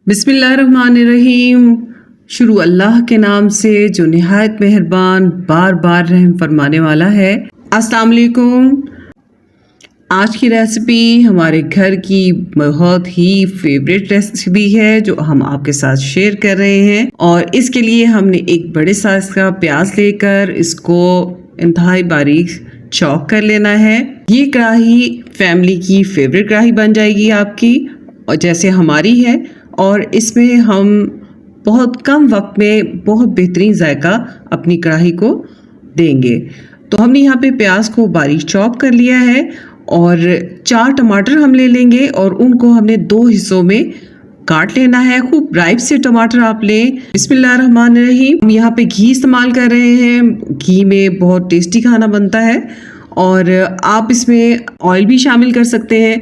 बिस्मिल्लाहिर्रहमानिर्रहीम। शुरू अल्लाह के नाम से जो निहायत मेहरबान बार बार रहम फरमाने वाला है। अस्सलाम वालेकुम। आज की रेसिपी हमारे घर की बहुत ही फेवरेट रेसिपी है जो हम आपके साथ शेयर कर रहे हैं। और इसके लिए हमने एक बड़े साइज का प्याज लेकर इसको इंतहाई बारीक चॉप कर लेना है। ये कढ़ाई फैमिली की फेवरेट कढ़ाई बन जाएगी आपकी, और जैसे हमारी है। और इसमें हम बहुत कम वक्त में बहुत बेहतरीन जायका अपनी कढ़ाई को देंगे। तो हमने यहाँ पे प्याज को बारीक चॉप कर लिया है और 4 टमाटर हम ले लेंगे और उनको हमने 2 हिस्सों में काट लेना है। खूब राइप से टमाटर आप लें। बिस्मिल्लाहिर्रहमानिर्रहीम। हम यहाँ पे घी इस्तेमाल कर रहे हैं। घी में बहुत टेस्टी खाना बनता है और आप इसमें ऑयल भी शामिल कर सकते हैं।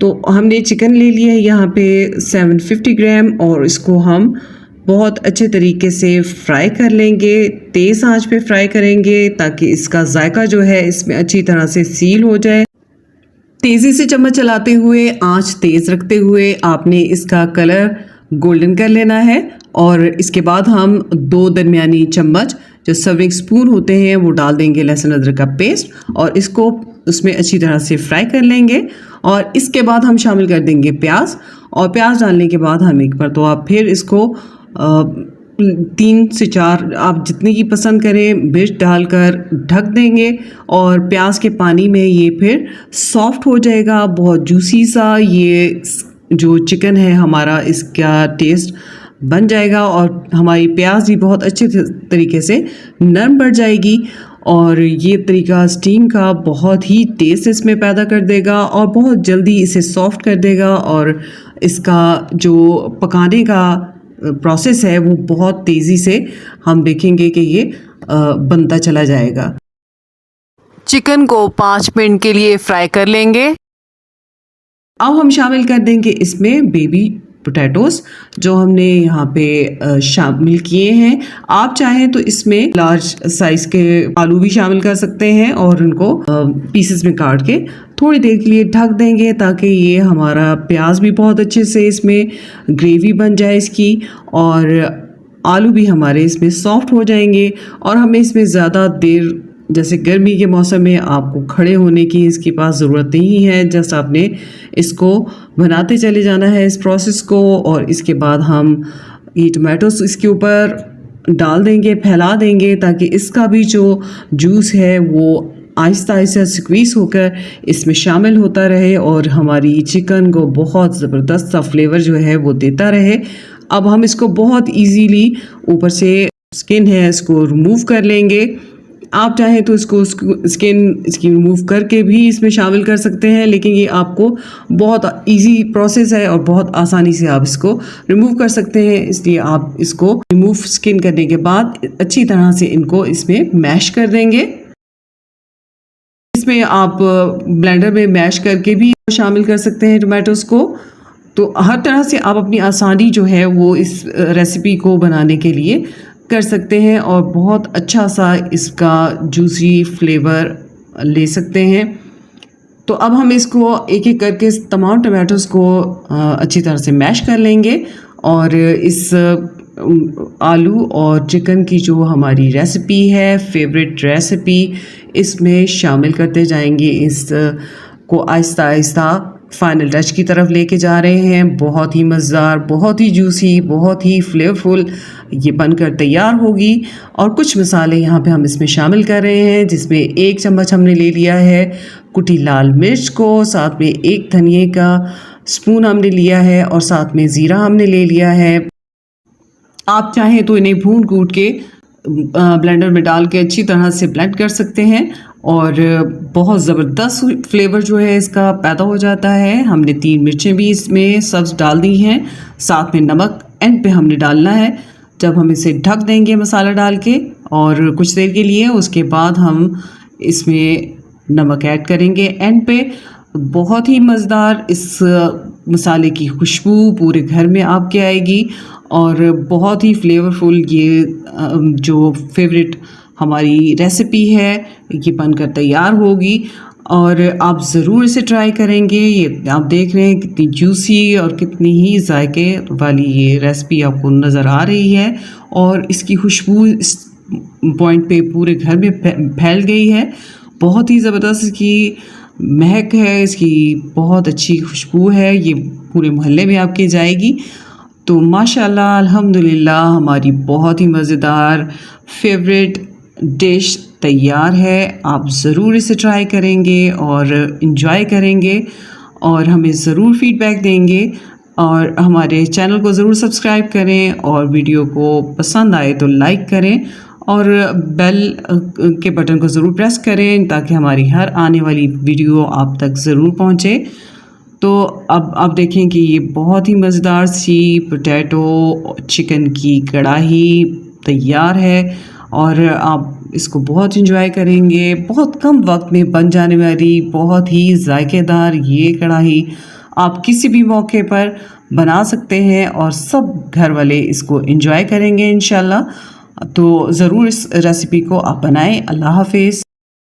तो हमने चिकन ले लिया है यहाँ पे 750 ग्राम और इसको हम बहुत अच्छे तरीके से फ्राई कर लेंगे। तेज़ आंच पे फ्राई करेंगे ताकि इसका जायका जो है इसमें अच्छी तरह से सील हो जाए। तेज़ी से चम्मच चलाते हुए, आंच तेज़ रखते हुए आपने इसका कलर गोल्डन कर लेना है। और इसके बाद हम 2 दरमियानी चम्मच जो सर्विंग स्पून होते हैं वो डाल देंगे लहसुन अदरक का पेस्ट और इसको उसमें अच्छी तरह से फ्राई कर लेंगे। और इसके बाद हम शामिल कर देंगे प्याज, और प्याज डालने के बाद हम एक मरतबा फिर इसको 3 से 4 आप जितनी की पसंद करें मिर्च डालकर ढक देंगे। और प्याज के पानी में ये फिर सॉफ्ट हो जाएगा, बहुत जूसी सा ये जो चिकन है हमारा इसका टेस्ट बन जाएगा और हमारी प्याज भी बहुत अच्छे तरीके से नरम पड़ जाएगी। और ये तरीका स्टीम का बहुत ही टेस्ट इसमें पैदा कर देगा और बहुत जल्दी इसे सॉफ्ट कर देगा। और इसका जो पकाने का प्रोसेस है वो बहुत तेज़ी से हम देखेंगे कि ये बनता चला जाएगा। चिकन को 5 मिनट के लिए फ्राई कर लेंगे। अब हम शामिल कर देंगे इसमें बेबी पोटैटोस जो हमने यहाँ पे शामिल किए हैं। आप चाहें तो इसमें लार्ज साइज के आलू भी शामिल कर सकते हैं और उनको पीसेस में काट के थोड़ी देर के लिए ढक देंगे ताकि ये हमारा प्याज भी बहुत अच्छे से इसमें ग्रेवी बन जाए इसकी, और आलू भी हमारे इसमें सॉफ्ट हो जाएंगे। और हमें इसमें ज़्यादा देर, जैसे गर्मी के मौसम में आपको खड़े होने की इसके पास ज़रूरत नहीं है, जस्ट आपने इसको बनाते चले जाना है इस प्रोसेस को। और इसके बाद हम ये टमाटोस इसके ऊपर डाल देंगे, फैला देंगे ताकि इसका भी जो जूस है वो आहिस्ता आहिस्ता स्क्वीज़ होकर इसमें शामिल होता रहे और हमारी चिकन को बहुत ज़बरदस्त सा फ्लेवर जो है वो देता रहे। अब हम इसको बहुत इजीली ऊपर से स्किन है इसको रिमूव कर लेंगे। आप चाहें तो इसको स्किन इसकी रिमूव करके भी इसमें शामिल कर सकते हैं, लेकिन ये आपको बहुत इजी प्रोसेस है और बहुत आसानी से आप इसको रिमूव कर सकते हैं। इसलिए आप इसको रिमूव स्किन करने के बाद अच्छी तरह से इनको इसमें मैश कर देंगे। इसमें आप ब्लेंडर में मैश करके भी शामिल कर सकते हैं टमाटोस को। तो हर तरह से आप अपनी आसानी जो है वो इस रेसिपी को बनाने के लिए कर सकते हैं और बहुत अच्छा सा इसका जूसी फ्लेवर ले सकते हैं। तो अब हम इसको एक एक करके तमाम टमाटोस को अच्छी तरह से मैश कर लेंगे और इस आलू और चिकन की जो हमारी रेसिपी है, फेवरेट रेसिपी, इसमें शामिल करते जाएंगे। इस को आहिस्ता आहिस्ता फाइनल टच की तरफ लेके जा रहे हैं। बहुत ही मज़ेदार, बहुत ही जूसी, बहुत ही फ्लेवरफुल ये बनकर तैयार होगी। और कुछ मसाले यहाँ पे हम इसमें शामिल कर रहे हैं, जिसमें 1 चम्मच हमने ले लिया है कुटी लाल मिर्च को, साथ में 1 धनिए का स्पून हमने लिया है और साथ में ज़ीरा हमने ले लिया है। आप चाहें तो इन्हें भून कूट के ब्लेंडर में डाल के अच्छी तरह से ब्लेंड कर सकते हैं और बहुत ज़बरदस्त फ्लेवर जो है इसका पैदा हो जाता है। हमने 3 मिर्चें भी इसमें सब्ज़ डाल दी हैं, साथ में नमक एंड पे हमने डालना है जब हम इसे ढक देंगे मसाला डाल के और कुछ देर के लिए। उसके बाद हम इसमें नमक ऐड करेंगे एंड पे। बहुत ही मज़ेदार इस मसाले की खुशबू पूरे घर में आपके आएगी और बहुत ही फ्लेवरफुल ये जो फेवरेट हमारी रेसिपी है ये बनकर तैयार होगी। और आप ज़रूर इसे ट्राई करेंगे। ये आप देख रहे हैं कितनी जूसी और कितनी ही जायके वाली ये रेसिपी आपको नज़र आ रही है, और इसकी खुशबू इस पॉइंट पे पूरे घर में फैल गई है। बहुत ही ज़बरदस्त इसकी महक है, इसकी बहुत अच्छी खुशबू है, ये पूरे मोहल्ले में आपके जाएगी। तो माशाल्लाह अल्हम्दुलिल्लाह हमारी बहुत ही मज़ेदार फेवरेट डिश तैयार है। आप ज़रूर इसे ट्राई करेंगे और इन्जॉय करेंगे और हमें ज़रूर फीडबैक देंगे, और हमारे चैनल को ज़रूर सब्सक्राइब करें, और वीडियो को पसंद आए तो लाइक करें और बेल के बटन को ज़रूर प्रेस करें ताकि हमारी हर आने वाली वीडियो आप तक ज़रूर पहुँचे। तो अब आप देखें कि ये बहुत ही मज़ेदार सी पोटैटो चिकन की कढ़ाई तैयार है, और आप इसको बहुत इंजॉय करेंगे। बहुत कम वक्त में बन जाने वाली बहुत ही जायकेदार ये कढ़ाई आप किसी भी मौके पर बना सकते हैं और सब घर वाले इसको इंजॉय करेंगे इंशाल्लाह। तो ज़रूर इस रेसिपी को आप बनाएं। अल्लाह हाफ़िज़।